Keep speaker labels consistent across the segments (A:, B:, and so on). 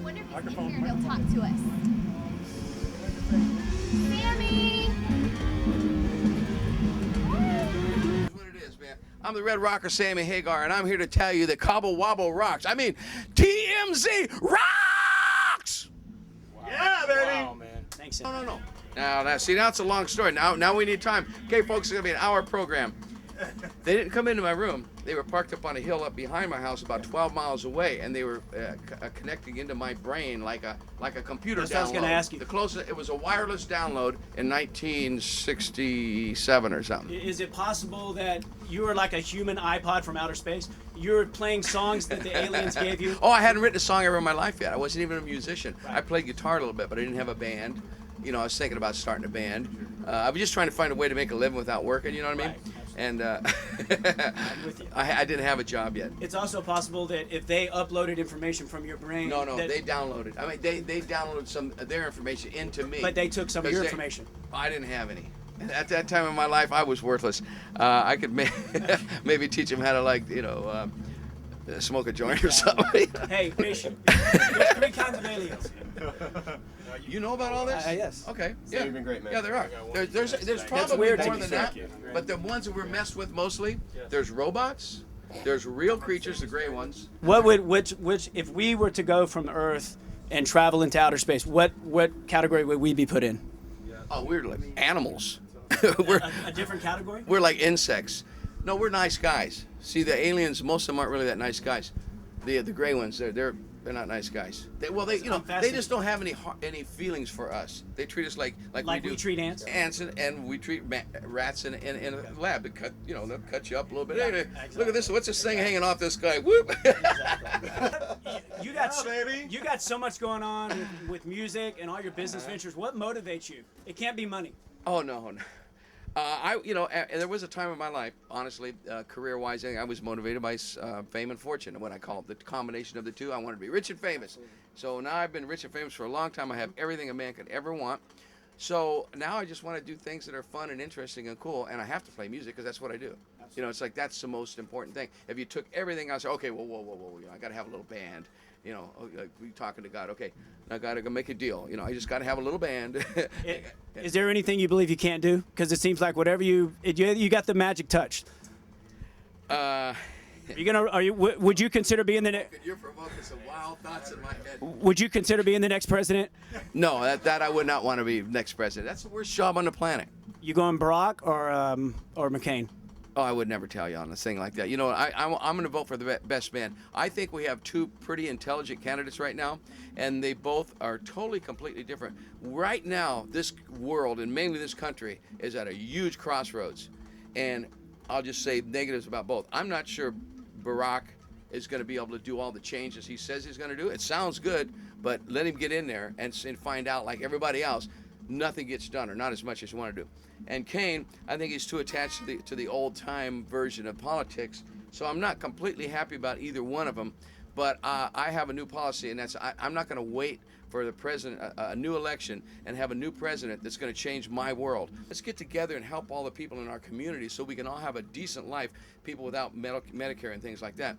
A: Wonder if he's in here, he'll talk to us. Sammy!
B: Here's what it is, man. I'm the Red Rocker, Sammy Hagar, and I'm here to tell you that Cobble Wobble rocks. I mean, TMZ rocks!
C: Wow. Yeah, baby! Wow, man.
D: Thanks.
B: No. Now, see, now it's a long story. Now we need time. Okay, folks, it's going to be an hour program. They didn't come into my room. They were parked up on a hill up behind my house about 12 miles away, and they were connecting into my brain like a computer download.
D: That's what I was going to ask you.
B: The closest, it was a wireless download in 1967 or something.
D: Is it possible that you were like a human iPod from outer space? You were playing songs that the aliens gave you?
B: Oh, I hadn't written a song ever in my life yet. I wasn't even a musician.
D: Right.
B: I played guitar a little bit, but I didn't have a band. You know, I was thinking about starting a band. I was just trying to find a way to make a living without working, you know what I mean?
D: Right.
B: And
D: I'm with you.
B: I didn't have a job yet.
D: It's also possible that if they uploaded information from your brain...
B: No,
D: that,
B: they downloaded. I mean, they downloaded some of their information into me.
D: But they took some of your information.
B: I didn't have any. And at that time in my life, I was worthless. I could maybe teach them how to, like, you know, smoke a joint or something.
D: Hey, patient. There's 3 kinds of aliens.
B: You know about all this?
D: Yes.
B: Okay.
C: Yeah. You've been great, man.
B: Yeah, there are. There's probably
D: weird to
B: more
D: me.
B: than that. But the ones that we're messed with mostly, there's robots, there's real creatures, the gray ones.
D: What would which if we were to go from Earth and travel into outer space, what category would we be put in?
B: Oh, we're like animals.
D: A different category?
B: We're like insects. No, we're nice guys. See, the aliens, most of them aren't really that nice guys. The gray ones, they're not nice guys. They just don't have any feelings for us. They treat us like we do.
D: We treat ants.
B: Ants and we treat rats in a lab. They cut, they'll cut you up a little bit. Hey,
D: Exactly.
B: look at this. What's this thing hanging off this guy? Whoop.
D: You got so much going on with music and all your business ventures. What motivates you? It can't be money.
B: Oh no. There was a time in my life, honestly, career-wise, I was motivated by fame and fortune. And what I call it, the combination of the two, I wanted to be rich and famous. So now I've been rich and famous for a long time. I have everything a man could ever want. So now I just want to do things that are fun and interesting and cool, and I have to play music because that's what I do. Absolutely. It's like that's the most important thing. If you took everything else, okay, whoa, I got to have a little band. We talking to God. Okay, now I got to go make a deal. I just got to have a little band.
D: Is there anything you believe you can't do? Because it seems like whatever you got the magic touch. Would you consider being the next?
B: You're provoking some wild thoughts in my head.
D: Would you consider being the next president?
B: No, that I would not want to be next president. That's the worst job on the planet.
D: You going Barack or McCain?
B: Oh, I would never tell you on a thing like that. I'm going to vote for the best man. I think we have 2 pretty intelligent candidates right now, and they both are totally, completely different. Right now, this world, and mainly this country, is at a huge crossroads. And I'll just say negatives about both. I'm not sure Barack is going to be able to do all the changes he says he's going to do. It sounds good, but let him get in there and find out, like everybody else, nothing gets done, or not as much as you want to do. And Kane, I think he's too attached to the old-time version of politics, so I'm not completely happy about either one of them. But I have a new policy, and that's I'm not going to wait for the president, a new election, and have a new president that's going to change my world. Let's get together and help all the people in our community so we can all have a decent life, people without Medicare and things like that.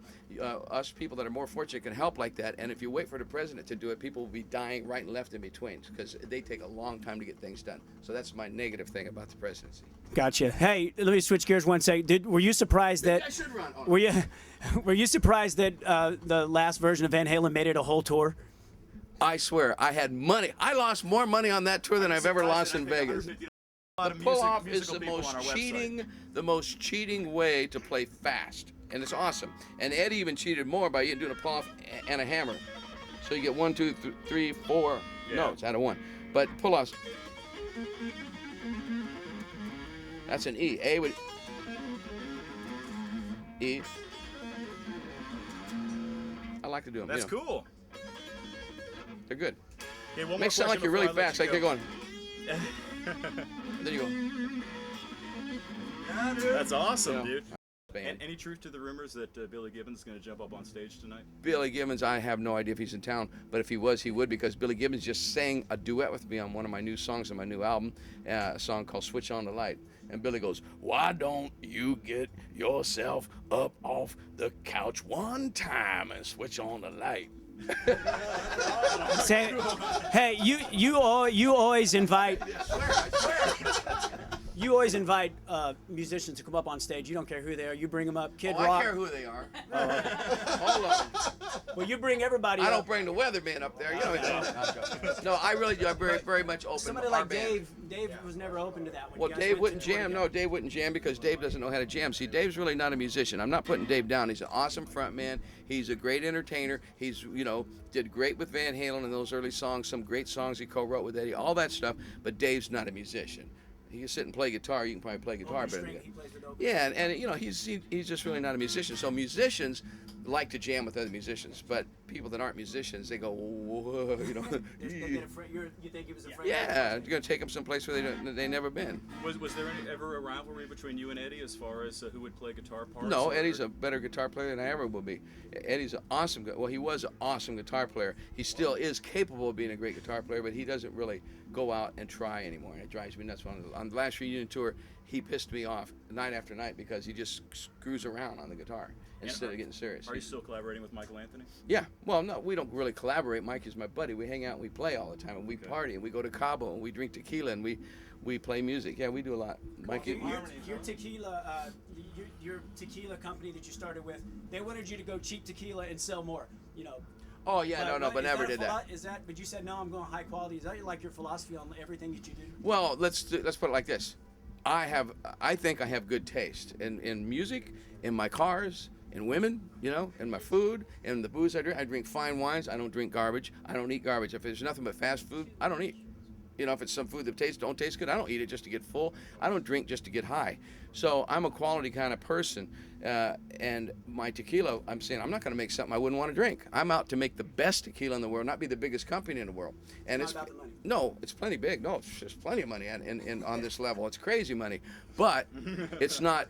B: Us people that are more fortunate can help like that, and if you wait for the president to do it, people will be dying right and left in between because they take a long time to get things done. So that's my negative thing about the presidency.
D: Gotcha. Hey, let me switch gears one second. Were you surprised that...
B: I should run.
D: Were you surprised that the last version of Van Halen made it a whole tour?
B: I swear, I had money. I lost more money on that tour than I've ever lost in Vegas. The pull-off is the most cheating way to play fast, and it's awesome. And Eddie even cheated more by doing a pull-off and a hammer. So you get 1, 2, 3, 4 notes out of 1. But pull-offs, that's an E. A would E. I like to do them.
C: That's cool.
B: They're good.
C: Okay, one more
B: Makes it sound like you're really fast, like they're going. There you go.
C: That's awesome, dude.
B: Band.
C: Any truth to the rumors that Billy Gibbons is going to jump up on stage tonight?
B: Billy Gibbons, I have no idea if he's in town, but if he was, he would, because Billy Gibbons just sang a duet with me on one of my new songs on my new album, a song called Switch on the Light. And Billy goes, "Why don't you get yourself up off the couch one time and switch on the light?"
D: Say, hey, you always invite. You always invite musicians to come up on stage. You don't care who they are. You bring them up. Kid
B: Oh,
D: Rock.
B: I care who they are. Hold on.
D: Well, you bring everybody.
B: I don't
D: up.
B: bring the weatherman up there. You know. No, I really do. I'm very much open.
D: Somebody
B: to our
D: like
B: band.
D: Dave was never open to that. When
B: Well,
D: you guys
B: Dave
D: went
B: wouldn't
D: to tour
B: jam.
D: together.
B: No, Dave wouldn't jam because Dave doesn't know how to jam. See, Dave's really not a musician. I'm not putting Dave down. He's an awesome front man. He's a great entertainer. He's, did great with Van Halen in those early songs. Some great songs he co-wrote with Eddie. All that stuff. But Dave's not a musician. He can sit and play guitar. You can probably play guitar better than him.
D: He plays with open
B: Yeah, and he's just really not a musician. So musicians like to jam with other musicians, but people that aren't musicians, they go, whoa,
D: They get afraid. You think he was afraid?
B: yeah, you're gonna take them someplace where they never been.
C: Was there ever a rivalry between you and Eddie as far as who would play guitar parts?
B: No,
C: or-
B: Eddie's a better guitar player than I ever will be. Eddie's an awesome, well, he was an awesome guitar player. He still is capable of being a great guitar player, but he doesn't really go out and try anymore. And it drives me nuts. On the last reunion tour, he pissed me off night after night because he just screws around on the guitar instead of getting serious.
C: Are you still collaborating with Michael Anthony?
B: Yeah, well, no, we don't really collaborate. Mike is my buddy. We hang out and we play all the time, and we party, and we go to Cabo, and we drink tequila, and we play music. Yeah, we do a lot. Mike,
D: Your tequila company that you started with, they wanted you to go cheap tequila and sell more.
B: oh yeah, but never did that.
D: But you said no. I'm going high quality. Is that like your philosophy on everything that you do?
B: Well, let's put it like this. I think I have good taste in music, in my cars, in women, in my food, in the booze I drink. I drink fine wines. I don't drink garbage. I don't eat garbage. If there's nothing but fast food, I don't eat. If it's some food that don't taste good, I don't eat it just to get full. I don't drink just to get high. So I'm a quality kind of person. And my tequila, I'm saying I'm not going to make something I wouldn't want to drink. I'm out to make the best tequila in the world, not be the biggest company in the world. And
D: It's not about the money.
B: No, it's plenty big. No, there's plenty of money on this level. It's crazy money, but it's not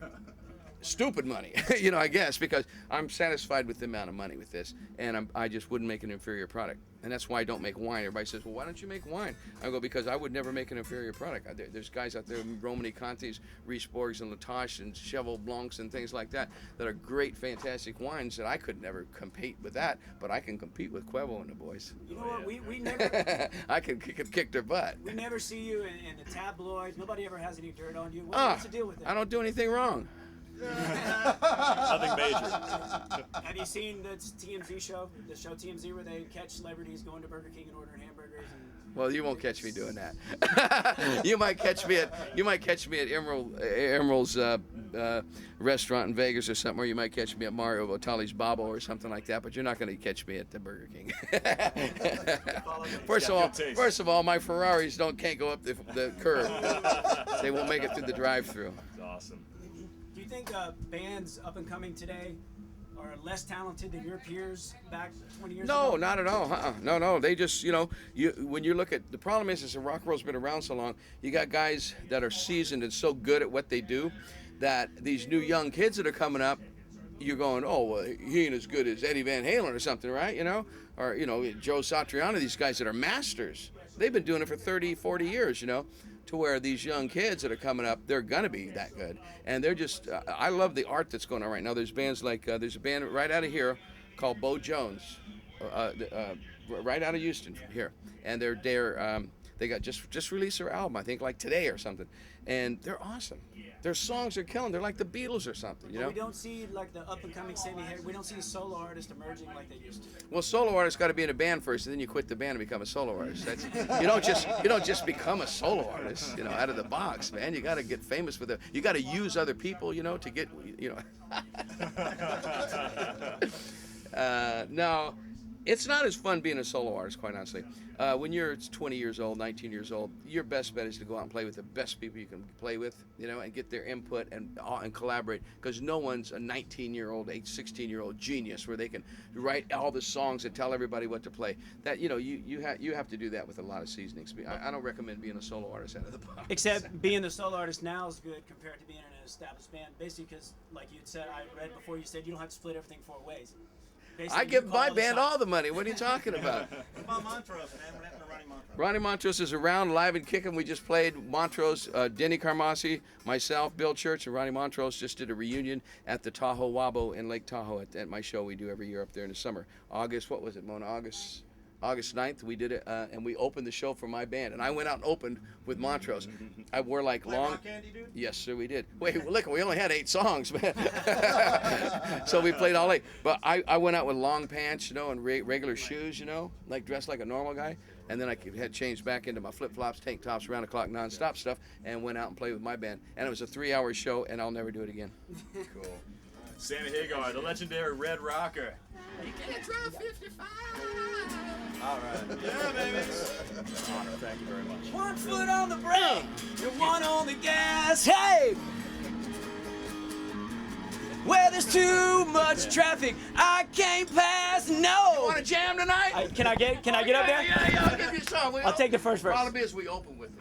B: stupid money, I guess, because I'm satisfied with the amount of money with this, and I just wouldn't make an inferior product. And that's why I don't make wine. Everybody says, well, why don't you make wine? I go, because I would never make an inferior product. There's guys out there, Romani Contis, Riesborgs, and Latache, and Cheval Blancs, and things like that are great, fantastic wines that I could never compete with that, but I can compete with Cuervo and the boys.
D: You know what? We never.
B: I can kick their butt.
D: We never see you in the tabloids. Nobody ever has any dirt on you. What's the deal with that?
B: I don't do anything wrong.
C: Nothing major.
D: Have you seen the TMZ show? The show TMZ where they catch celebrities going to Burger King and ordering hamburgers.
B: Well, you won't catch me doing that. You might catch me at Emerald's restaurant in Vegas or something, or you might catch me at Mario Batali's Babbo or something like that. But you're not going to catch me at the Burger King. First of all, my Ferraris can't go up the curb. They won't make it through the drive-through.
C: That's awesome.
D: Do you think bands up and coming today are less talented than your peers back 20 years ago?
B: No, not at all. No. They just, when you look at, the problem is that rock and roll's been around so long, you got guys that are seasoned and so good at what they do that these new young kids that are coming up, you're going, oh, well, he ain't as good as Eddie Van Halen or something, right? Or, Joe Satriani, these guys that are masters. They've been doing it for 30, 40 years, to where these young kids that are coming up, they're going to be that good. And they're just, I love the art that's going on right now. There's bands like, there's a band right out of here called Bo Jones, right out of Houston here. And they got just released their album, I think, like today or something. And they're awesome. Their songs are killing. They're like the Beatles or something,
D: We don't see like the up and coming Sammy Hagar. We don't see solo artists emerging like they used to.
B: Well, solo artists got to be in a band first, and then you quit the band and become a solo artist. You don't just become a solo artist, out of the box, man. You got to get famous with it. You got to use other people, to get, No, it's not as fun being a solo artist, quite honestly. When you're 20 years old, 19 years old, your best bet is to go out and play with the best people you can play with, and get their input and collaborate, because no one's a 19-year-old, 16-year-old genius where they can write all the songs and tell everybody what to play. That, you have to do that with a lot of seasonings. I don't recommend being a solo artist out of the box.
D: Except being the solo artist now is good compared to being in an established band, basically because, like you said, I read before, you said you don't have to split everything 4 ways. Basically,
B: I give
D: you
B: my
D: call the
B: band
D: shots.
B: all the money. What are you talking about?
E: Come on, mine for us, man. We're having to run him
B: Ronnie Montrose is around, live and kicking. We just played Montrose, Denny Carmassi, myself, Bill Church, and Ronnie Montrose just did a reunion at the Tahoe Wabo in Lake Tahoe at my show we do every year up there in the summer. What was it, Mona? August 9th, we did it, and we opened the show for my band. And I went out and opened with Montrose. I wore like long.
E: Rock candy, dude?
B: Yes, sir, we did. Wait, look, we only had 8 songs, man. So we played all 8. But I went out with long pants, and regular shoes, like dressed like a normal guy. And then I had changed back into my flip-flops, tank tops, round the clock, non-stop stuff, and went out and played with my band. And it was a 3-hour show, and I'll never do it again.
E: Cool.
C: Sammy Hagar, the legendary Red Rocker.
B: You can't drive 55.
E: All right. Yeah, baby.
C: Honor, thank you very much.
D: 1 foot on the brake, and 1 on the gas. Hey! Where there's too much traffic, I can't pass. No.
B: Want to jam tonight?
D: Can I get up there?
B: Yeah, I'll give you a song.
D: I'll take the first verse.
B: Problem is, we open with it.